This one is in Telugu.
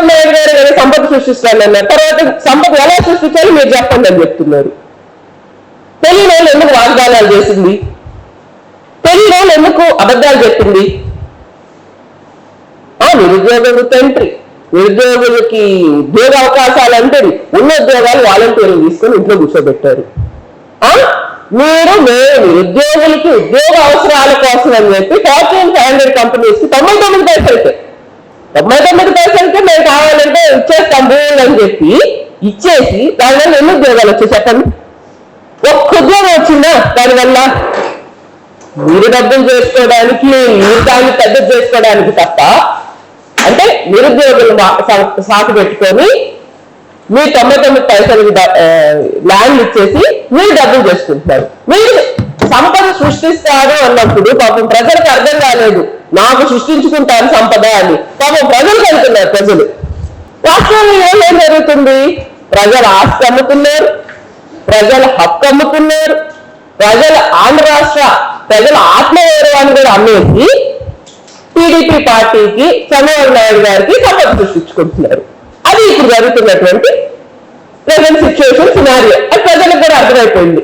చంద్రబాబు నాయుడు గారు కదా సంపద సృష్టిస్తానన్నారు. తర్వాత సంపద ఎలా సృష్టించాలి మీరు చెప్పండి అని చెప్తున్నారు. తెలియని వాళ్ళు ఎందుకు వాగ్దానాలు చేసింది? తెలియని వాళ్ళు ఎందుకు అబద్ధాలు చెప్పింది? నిరుద్యోగ తండ్రి, నిరుద్యోగులకి ఉద్యోగ అవకాశాలు అంటే ఉన్న ఉద్యోగాలు వాలంటీర్లు తీసుకొని ఇంట్లో కూర్చోబెట్టారు. మీరు నిరుద్యోగులకి ఉద్యోగ అవసరాల కోసం అని చెప్పి Fortune 500 కంపెనీస్ కి 99 పైసలకే మేము కావాలంటే ఇచ్చేస్తాం భూములు అని చెప్పి ఇచ్చేసి దానివల్ల ఎన్ని ఉద్యోగాలు వచ్చాయి చెప్పండి? ఒక్క ఉద్యోగం వచ్చిందా దానివల్ల? మీరు డబ్బులు చేసుకోవడానికి, మీరు దాన్ని పెద్ద చేసుకోవడానికి తప్ప, అంటే నిరుద్యోగులు సాకు పెట్టుకొని మీరు 99 పైసలకి ల్యాండ్ ఇచ్చేసి మీరు డబ్బులు చేసుకుంటున్నారు. మీరు సంపద సృష్టిస్తారు అన్నప్పుడు పాపం ప్రజలకు అర్థం కాలేదు, నాకు సృష్టించుకుంటాను సంపద అని. పాపం ప్రజలకు అనుకున్నారు. ప్రజలు రాష్ట్రంలో ఏం జరుగుతుంది? ప్రజల ఆస్తి అమ్ముతున్నారు, ప్రజల హక్కు అమ్ముతున్నారు, ప్రజల ఆంధ్ర రాష్ట్ర ప్రజల ఆత్మగౌరవాన్ని కూడా అమ్మేసి టీడీపీ పార్టీకి, చంద్రబాబు నాయుడు గారికి సంపద సృష్టించుకుంటున్నారు. అది ఇప్పుడు జరుగుతున్నటువంటి ప్రజెంట్ సిచ్యువేషన్ సినారియో. అది ప్రజలకు కూడా అర్థమైపోయింది.